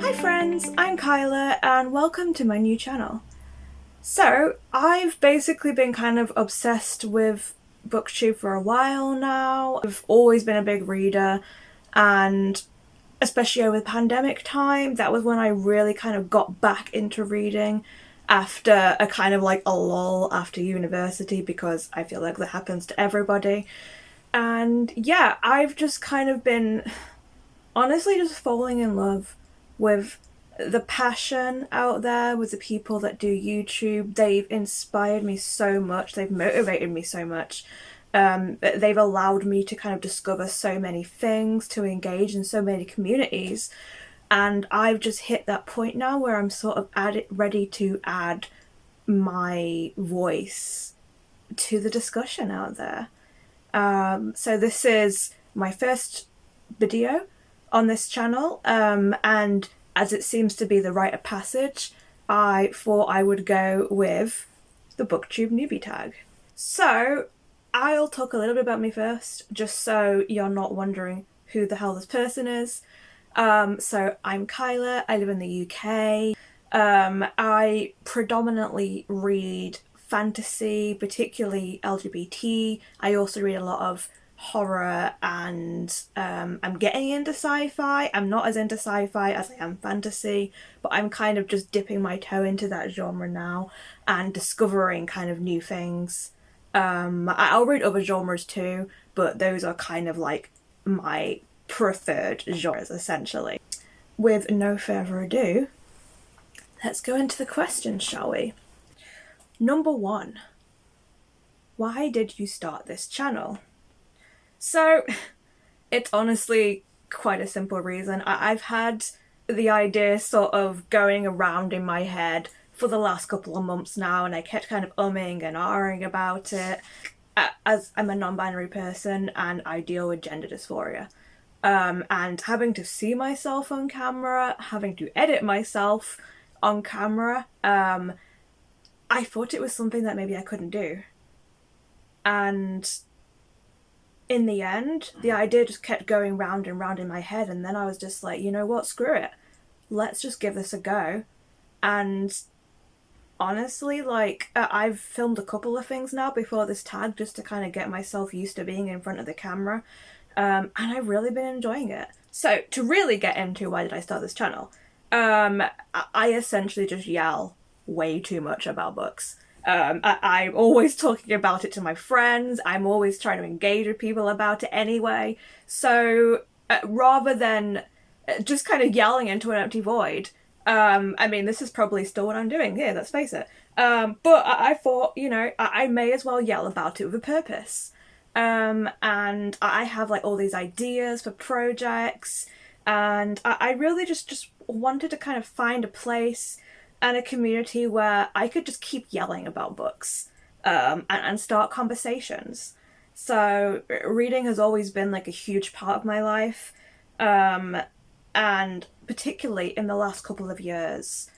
Hi friends, I'm Kyla and welcome to my new channel. So, I've basically been kind of obsessed with Booktube for a while now. I've always been a big reader, and especially over the pandemic time, that was when I really kind of got back into reading after a kind of like a lull after university, because I feel like that happens to everybody. And yeah, I've just kind of been honestly just falling in love with the passion out there, with the people that do YouTube. They've inspired me so much, they've motivated me so much. They've allowed me to kind of discover so many things, to engage in so many communities, and I've just hit that point now where I'm sort of ready to add my voice to the discussion out there. So this is my first video on this channel, and as it seems to be the rite of passage, I thought I would go with the Booktube newbie tag. So I'll talk a little bit about me first, just so you're not wondering who the hell this person is. So I'm Kyla, I live in the UK. I predominantly read fantasy, particularly LGBT. I also read a lot of horror, and I'm getting into sci-fi. I'm not as into sci-fi as I am fantasy, but I'm kind of just dipping my toe into that genre now and discovering kind of new things. I'll read other genres too, but those are kind of like my preferred genres essentially. With no further ado, let's go into the questions, shall we? Number 1. Why did you start this channel? So, it's honestly quite a simple reason. I've had the idea sort of going around in my head for the last couple of months now, and I kept kind of umming and ahhing about it. As I'm a non-binary person and I deal with gender dysphoria. And having to see myself on camera, having to edit myself on camera, I thought it was something that maybe I couldn't do. And in the end, the idea just kept going round and round in my head, and then I was just like, you know what, screw it. Let's just give this a go. And honestly, like, I've filmed a couple of things now before this tag just to kind of get myself used to being in front of the camera. And I've really been enjoying it. So, to really get into why did I start this channel, I essentially just yell way too much about books. I'm always talking about it to my friends. I'm always trying to engage with people about it anyway. So rather than just kind of yelling into an empty void, I mean, this is probably still what I'm doing here, let's face it. But I thought, you know, I may as well yell about it with a purpose. And I have like all these ideas for projects, and I really just wanted to kind of find a place and a community where I could just keep yelling about books, and start conversations. So reading has always been like a huge part of my life, and particularly in the last couple of years,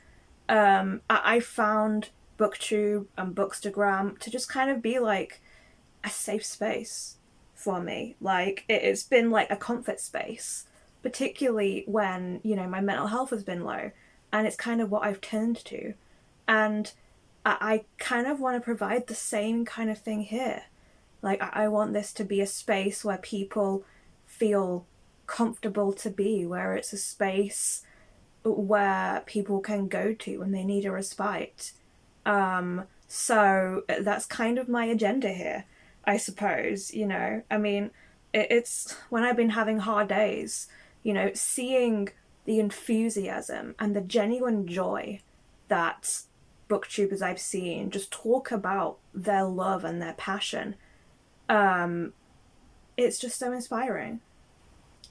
I found Booktube and Bookstagram to just kind of be like a safe space for me. Like, it's been like a comfort space, particularly when, you know, my mental health has been low, and it's kind of what I've turned to. And I kind of want to provide the same kind of thing here. Like, I want this to be a space where people feel comfortable to be, where it's a space where people can go to when they need a respite. So that's kind of my agenda here, I suppose, you know. I mean, it's when I've been having hard days, you know, seeing the enthusiasm and the genuine joy that booktubers I've seen just talk about their love and their passion, it's just so inspiring.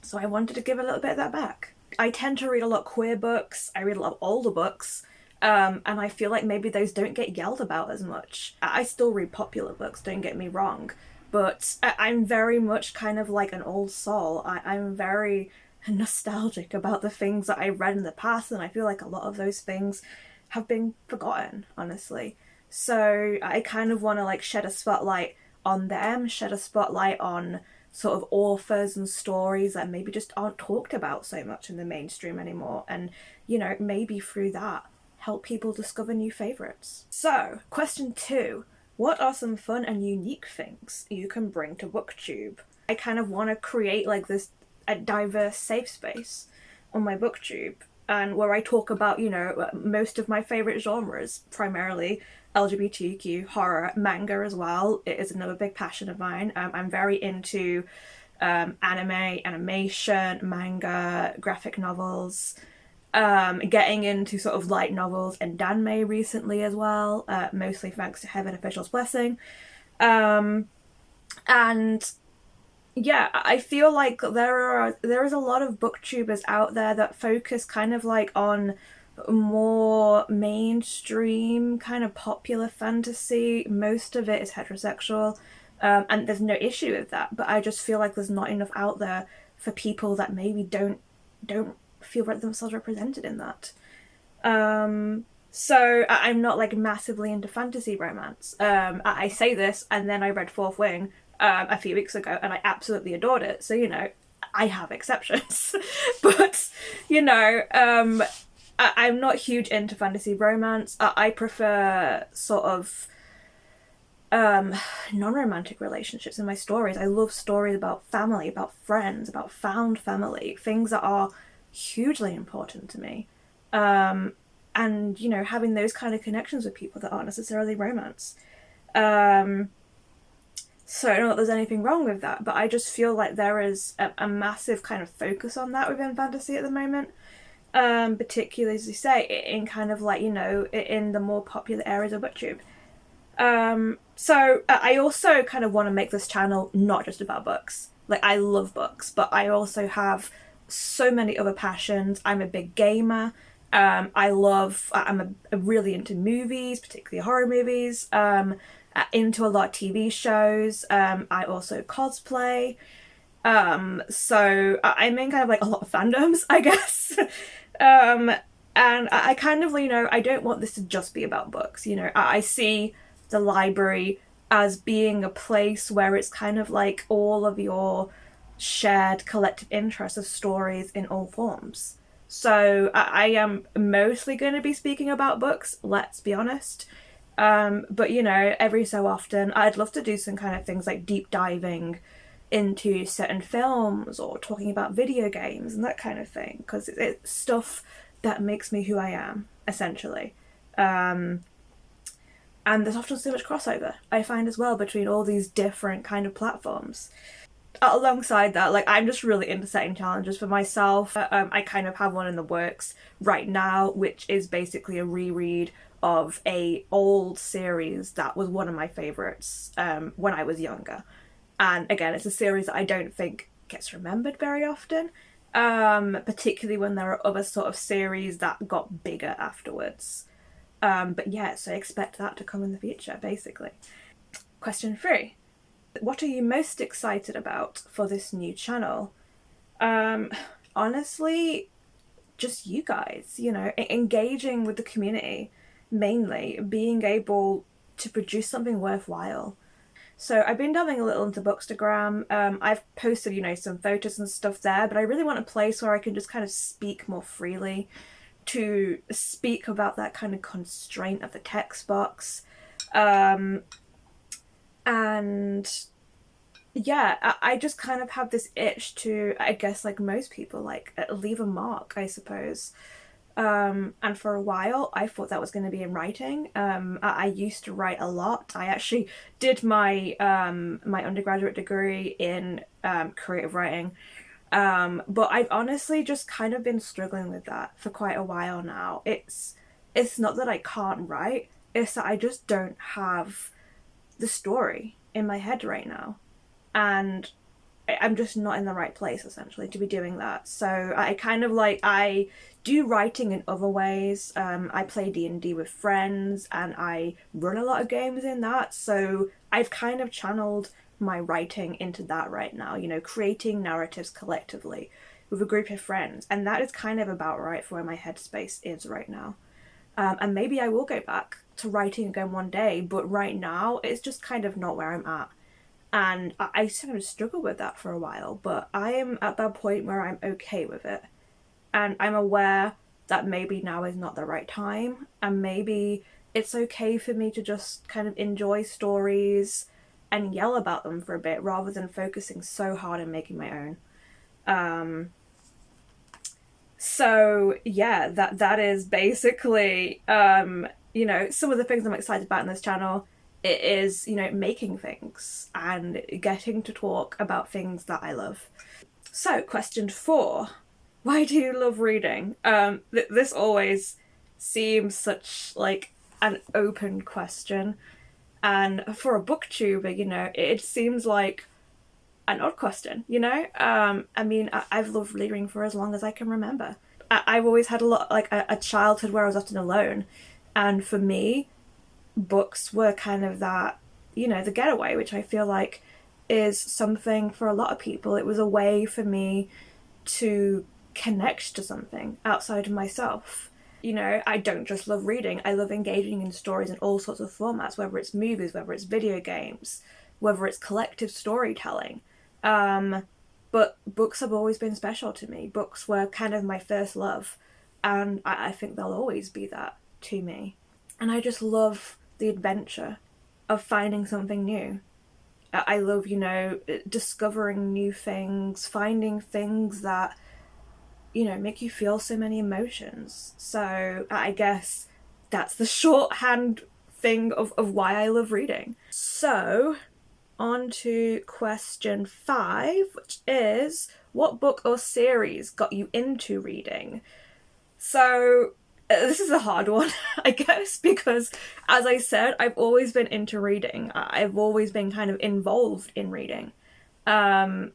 So I wanted to give a little bit of that back. I tend to read a lot of queer books, I read a lot of older books, and I feel like maybe those don't get yelled about as much. I still read popular books, don't get me wrong, but I'm very much kind of like an old soul. I'm very nostalgic about the things that I read in the past, and I feel like a lot of those things have been forgotten, honestly. So I kind of want to like shed a spotlight on them, shed a spotlight on sort of authors and stories that maybe just aren't talked about so much in the mainstream anymore, and maybe through that help people discover new favorites. So, question 2. What are some fun and unique things you can bring to Booktube? I kind of want to create like this a diverse safe space on my Booktube, and where I talk about, most of my favorite genres, primarily LGBTQ, horror, manga as well. It is another big passion of mine. I'm very into anime, animation, manga, graphic novels, getting into sort of light novels and danmei recently as well, mostly thanks to Heaven Official's blessing. And yeah, I feel like there is a lot of booktubers out there that focus kind of like on more mainstream kind of popular fantasy. Most of it is heterosexual, and there's no issue with that, but I just feel like there's not enough out there for people that maybe don't feel themselves represented in that. So I'm not like massively into fantasy romance. I say this, and then I read Fourth Wing a few weeks ago, and I absolutely adored it. So I have exceptions, but I'm not huge into fantasy romance. I prefer sort of non-romantic relationships in my stories. I love stories about family, about friends, about found family, things that are hugely important to me. And having those kind of connections with people that aren't necessarily romance. So I don't know if there's anything wrong with that, but I just feel like there is a massive kind of focus on that within fantasy at the moment. Particularly, as you say, in kind of like, in the more popular areas of Booktube. So I also kind of want to make this channel not just about books. Like, I love books, but I also have so many other passions. I'm a big gamer. I'm really into movies, particularly horror movies. Into a lot of TV shows. I also cosplay. So I'm in kind of like a lot of fandoms, I guess. And I kind of, I don't want this to just be about books. I see the library as being a place where it's kind of like all of your shared collective interests of stories in all forms. So I am mostly going to be speaking about books, let's be honest. But every so often I'd love to do some kind of things like deep diving into certain films or talking about video games and that kind of thing, because it's stuff that makes me who I am, essentially. And there's often so much crossover, I find, as well, between all these different kind of platforms. Alongside that, like, I'm just really into setting challenges for myself. I kind of have one in the works right now, which is basically a reread of a old series that was one of my favourites when I was younger. And again, it's a series that I don't think gets remembered very often, particularly when there are other sort of series that got bigger afterwards. But yeah, so expect that to come in the future, basically. Question 3. What are you most excited about for this new channel? Honestly, just you guys, engaging with the community, mainly, being able to produce something worthwhile. So I've been delving a little into Bookstagram. I've posted, some photos and stuff there, but I really want a place where I can just kind of speak more freely, to speak about that kind of constraint of the text box. And yeah, I just kind of have this itch to, I guess, like most people, like leave a mark, I suppose. And for a while I thought that was going to be in writing. I used to write a lot. I actually did my my undergraduate degree in creative writing, but I've honestly just kind of been struggling with that for quite a while now. It's not that I can't write, it's that I just don't have the story in my head right now, and I'm just not in the right place, essentially, to be doing that. So I kind of like, I do writing in other ways. I play D&D with friends, and I run a lot of games in that. So I've kind of channeled my writing into that right now, creating narratives collectively with a group of friends. And that is kind of about right for where my headspace is right now. And maybe I will go back to writing again one day, but right now it's just kind of not where I'm at. And I kind of struggled with that for a while, but I am at that point where I'm okay with it. And I'm aware that maybe now is not the right time, and maybe it's okay for me to just kind of enjoy stories and yell about them for a bit rather than focusing so hard on making my own. So yeah, that is basically some of the things I'm excited about in this channel. It is, making things and getting to talk about things that I love. So, question 4. Why do you love reading? This always seems such like an open question. And for a booktuber, it seems like an odd question, I mean, I've loved reading for as long as I can remember. I've always had a lot, like a childhood where I was often alone. And for me, books were kind of that, the getaway, which I feel like is something for a lot of people. It was a way for me to connect to something outside of myself. I don't just love reading, I love engaging in stories in all sorts of formats, whether it's movies, whether it's video games, whether it's collective storytelling. But books have always been special to me. Books were kind of my first love, and I think they'll always be that to me. And I just love the adventure of finding something new. I love, discovering new things, finding things that, make you feel so many emotions. So I guess that's the shorthand thing of why I love reading. So on to question 5, which is, what book or series got you into reading? So this is a hard one, I guess, because as I said, I've always been into reading. I've always been kind of involved in reading. I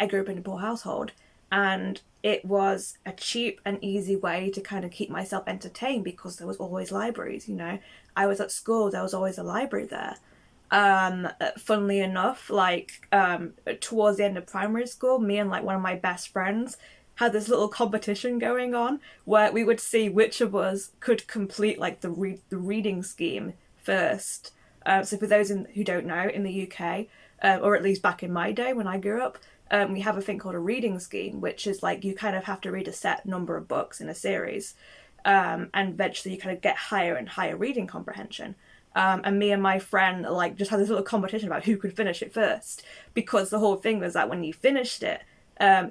grew up in a poor household, and it was a cheap and easy way to kind of keep myself entertained because there was always libraries. I was at school, there was always a library there. Funnily enough, towards the end of primary school, me and one of my best friends had this little competition going on where we would see which of us could complete the reading scheme first. So for those who don't know, in the UK, or at least back in my day when I grew up, we have a thing called a reading scheme, which is you kind of have to read a set number of books in a series, and eventually you kind of get higher and higher reading comprehension. And me and my friend just had this little competition about who could finish it first, because the whole thing was that when you finished it,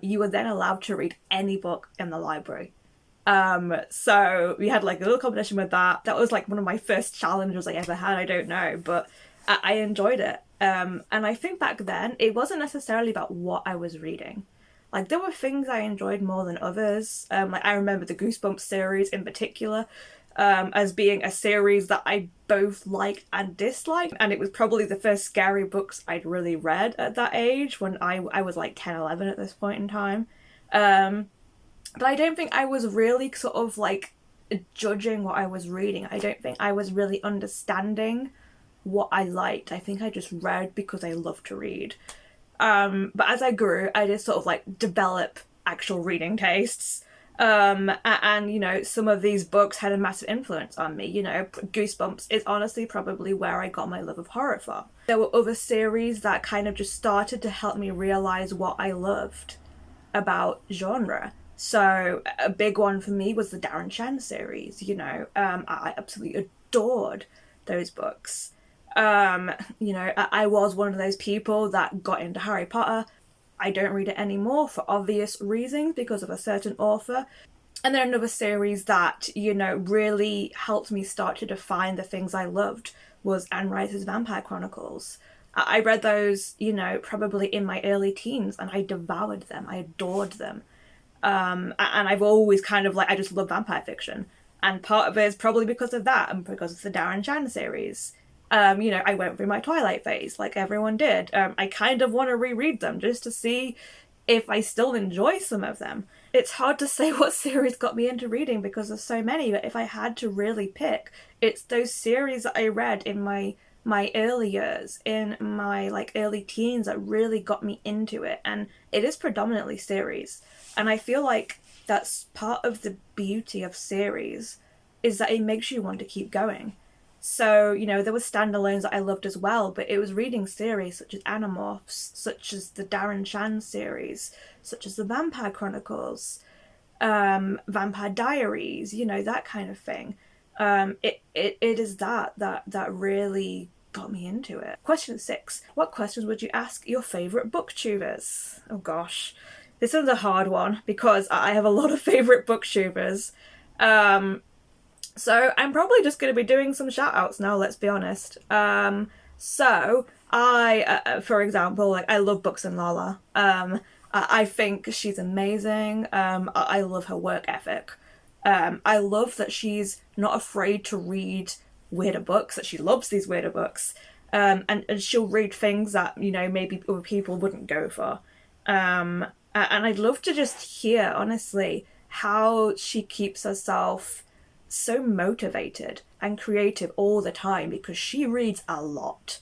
you were then allowed to read any book in the library. So we had a little competition with that. That was one of my first challenges I ever had, I don't know, but I enjoyed it. And I think back then, it wasn't necessarily about what I was reading. There were things I enjoyed more than others. I remember the Goosebumps series in particular, as being a series that I both liked and disliked. And it was probably the first scary books I'd really read at that age, when I was 10, 11 at this point in time. But I don't think I was really sort of judging what I was reading. I don't think I was really understanding what I liked. I think I just read because I loved to read. But as I grew, I did sort of develop actual reading tastes. And some of these books had a massive influence on me. Goosebumps is honestly probably where I got my love of horror from. There were other series that kind of just started to help me realize what I loved about genre. So a big one for me was the Darren Shan series. I absolutely adored those books. I was one of those people that got into Harry Potter. I don't read it anymore for obvious reasons because of a certain author. And then another series that, really helped me start to define the things I loved was Anne Rice's Vampire Chronicles. I read those, probably in my early teens, and I devoured them. I adored them. And I've always kind of I just love vampire fiction. And part of it is probably because of that, and because of the Darren Shan series. I went through my Twilight phase, like everyone did. I kind of want to reread them just to see if I still enjoy some of them. It's hard to say what series got me into reading because there's so many, but if I had to really pick, it's those series that I read in my early years, in my early teens, that really got me into it. And it is predominantly series. And I feel like that's part of the beauty of series, is that it makes you want to keep going. So, you know, there were standalones that I loved as well, but it was reading series such as Animorphs, such as the Darren Shan series, such as the Vampire Chronicles, Vampire Diaries, you know, that kind of thing. It is that really got me into it. Question 6. What questions would you ask your favourite booktubers? Oh gosh. This one's a hard one because I have a lot of favourite booktubers. So I'm probably just going to be doing some shout outs now, let's be honest. So I, for example, like I love Books and Lala. I think she's amazing. I love her work ethic. I love that she's not afraid to read weirder books, that she loves these weirder books. And she'll read things that, you know, maybe other people wouldn't go for. And I'd love to just hear, honestly, how she keeps herself so motivated and creative all the time, because she reads a lot.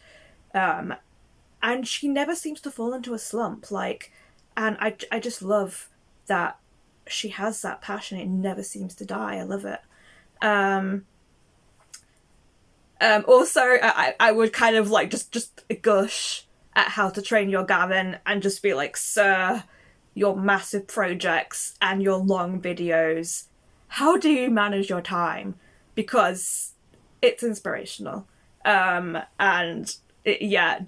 And she never seems to fall into a slump. Like, and I just love that she has that passion. It never seems to die. I love it. Also, I would kind of like just gush at How to Train Your Dragon and just be like, sir, your massive projects and your long videos, how do you manage your time? Because it's inspirational. And yeah,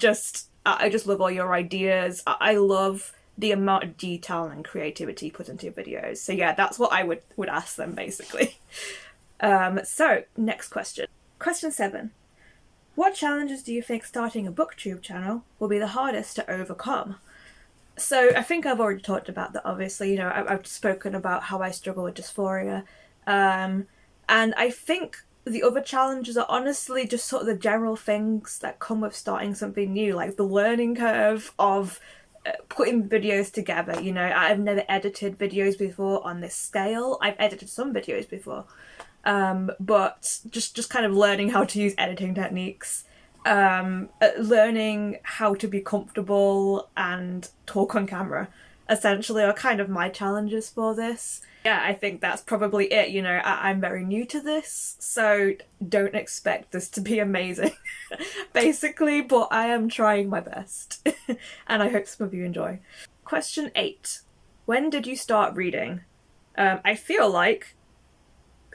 I just love all your ideas. I love the amount of detail and creativity put into your videos. So yeah, that's what I would ask them, basically. So, next question. Question 7. What challenges do you think starting a booktube channel will be the hardest to overcome? So I think I've already talked about that, obviously. You know, I've spoken about how I struggle with dysphoria. And I think the other challenges are honestly just sort of the general things that come with starting something new, like the learning curve of putting videos together. You know, I've never edited videos before on this scale. I've edited some videos before. But just kind of learning how to use editing techniques, learning how to be comfortable and talk on camera, essentially, are kind of my challenges for this. Yeah, I think that's probably it. You know, I'm very new to this, so don't expect this to be amazing, basically, but I am trying my best, and I hope some of you enjoy. Question 8. When did you start reading? I feel like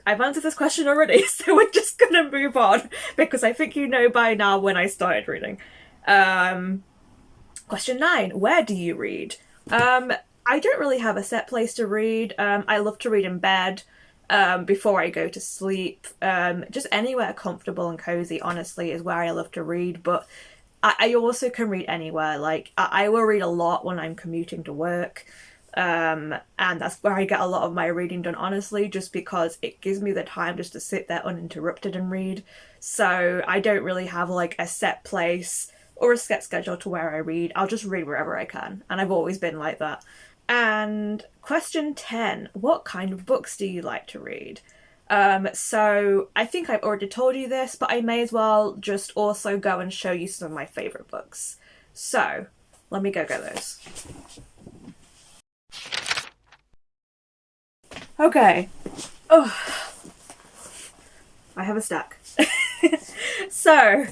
I've answered this question already, so we're just gonna move on, because I think you know by now when I started reading. Question 9. Where do you read? I don't really have a set place to read. I love to read in bed, before I go to sleep. Just anywhere comfortable and cozy, honestly, is where I love to read, but I also can read anywhere. Like, I will read a lot when I'm commuting to work. And that's where I get a lot of my reading done, honestly, just because it gives me the time just to sit there uninterrupted and read. So I don't really have like a set place or a set schedule to where I read. I'll just read wherever I can, and I've always been like that. And question 10, what kind of books do you like to read? So I think I've already told you this, but I may as well just also go and show you some of my favourite books. So let me go get those. Okay. Oh, I have a stack. So,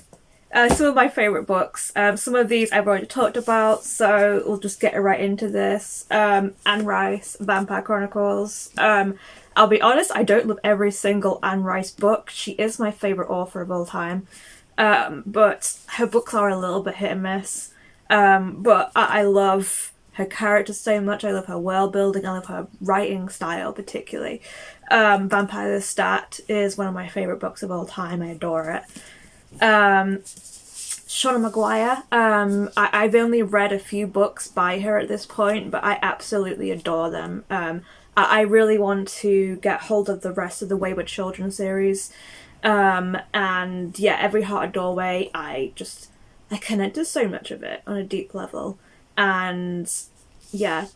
some of my favourite books. Some of these I've already talked about, so we'll just get right into this. Anne Rice, Vampire Chronicles. I'll be honest, I don't love every single Anne Rice book. She is my favourite author of all time. But her books are a little bit hit and miss. But I love her characters so much. I love her world building. I love her writing style particularly. Vampire Lestat is one of my favourite books of all time. I adore it. Shauna Maguire. I've only read a few books by her at this point, but I absolutely adore them. I really want to get hold of the rest of the Wayward Children series. And yeah, Every Heart a Doorway. I connect to so much of it on a deep level. And yeah,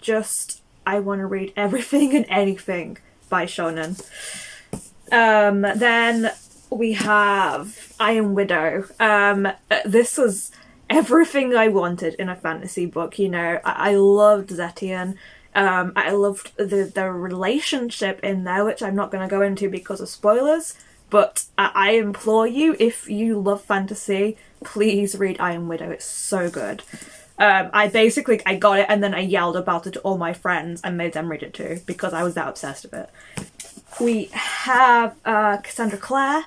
I want to read everything and anything by Shonen. Then we have Iron Widow. This was everything I wanted in a fantasy book. You know, I loved Zetian. I loved the relationship in there, which I'm not going to go into because of spoilers. but I implore you, if you love fantasy, please read Iron Widow. It's so good. I got it and then I yelled about it to all my friends and made them read it too because I was that obsessed with it. We have Cassandra Clare.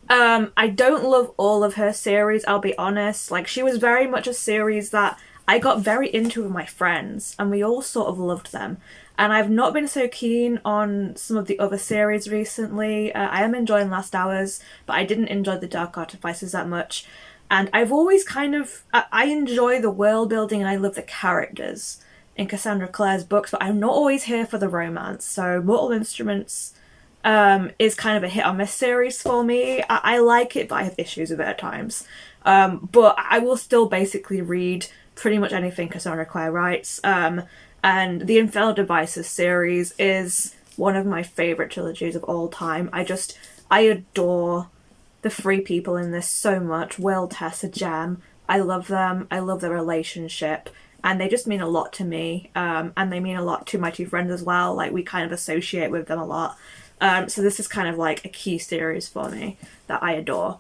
I don't love all of her series, I'll be honest. Like, she was very much a series that I got very into with my friends and we all sort of loved them. And I've not been so keen on some of the other series recently. I am enjoying Last Hours, but I didn't enjoy the Dark Artifices that much. And I've always I enjoy the world building and I love the characters in Cassandra Clare's books, but I'm not always here for the romance. So Mortal Instruments is kind of a hit or miss series for me. I like it, but I have issues with it at times. But I will still basically read pretty much anything Cassandra Clare writes. And the Infernal Devices series is one of my favourite trilogies of all time. I adore the three people in this so much. Will, Tess, a gem. I love them. I love their relationship. And they just mean a lot to me. And they mean a lot to my two friends as well. Like, we kind of associate with them a lot. So this is kind of like a key series for me that I adore.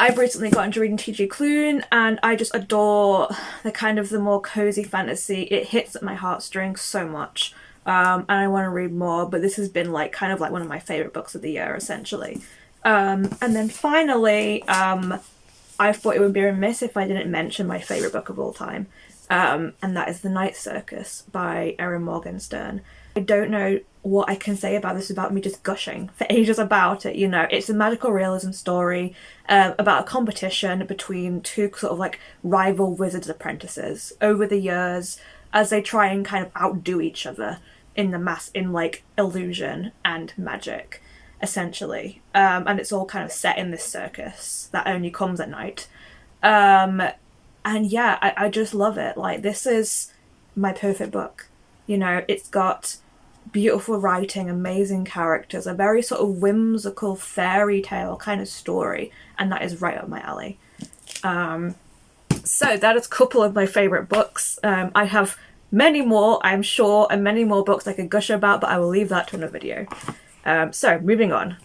I've recently got into reading T.J. Klune, and I just adore the more cozy fantasy. It hits at my heartstrings so much. And I want to read more, but this has been one of my favourite books of the year, essentially. And then finally, I thought it would be remiss if I didn't mention my favourite book of all time, and that is The Night Circus by Erin Morgenstern. I don't know what I can say about this without me just gushing for ages about it. You know, it's a magical realism story about a competition between two sort of like rival wizards' apprentices over the years as they try and kind of outdo each other in illusion and magic, essentially. And it's all kind of set in this circus that only comes at night. And yeah, I just love it. Like, this is my perfect book. You know, it's got beautiful writing, amazing characters, a very sort of whimsical fairy tale kind of story, and that is right up my alley. So that is a couple of my favourite books. I have many more, I'm sure, and many more books I could gush about, but I will leave that to another video. So, moving on.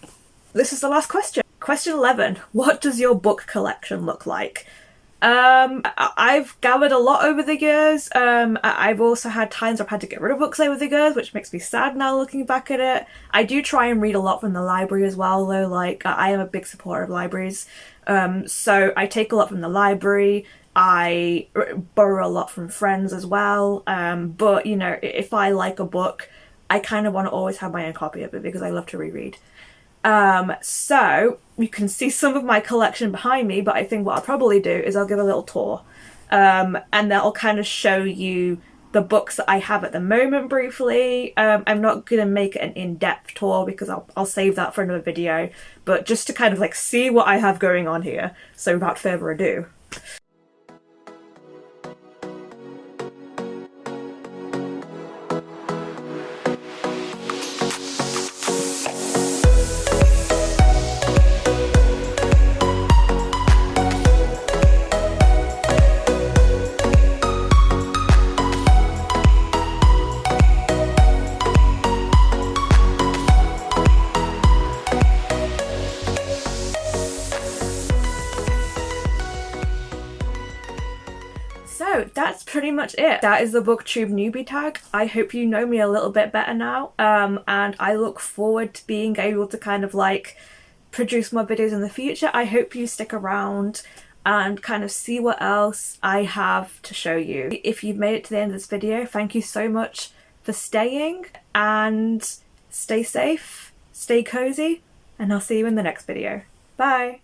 This is the last question. Question 11. What does your book collection look like? I've gathered a lot over the years. I've also had times where I've had to get rid of books over the years, which makes me sad now looking back at it. I do try and read a lot from the library as well, though. Like, I am a big supporter of libraries. So I take a lot from the library. I borrow a lot from friends as well. But, you know, if I like a book, I kind of want to always have my own copy of it because I love to reread. So you can see some of my collection behind me, but I think what I'll probably do is I'll give a little tour. And that'll kind of show you the books that I have at the moment briefly. I'm not going to make it an in-depth tour because I'll save that for another video, but just to kind of like see what I have going on here. So without further ado. So that's pretty much it. That is the Booktube newbie tag. I hope you know me a little bit better now, and I look forward to being able to kind of like produce more videos in the future. I hope you stick around and kind of see what else I have to show you. If you've made it to the end of this video, thank you so much for staying, and stay safe, stay cozy, and I'll see you in the next video. Bye!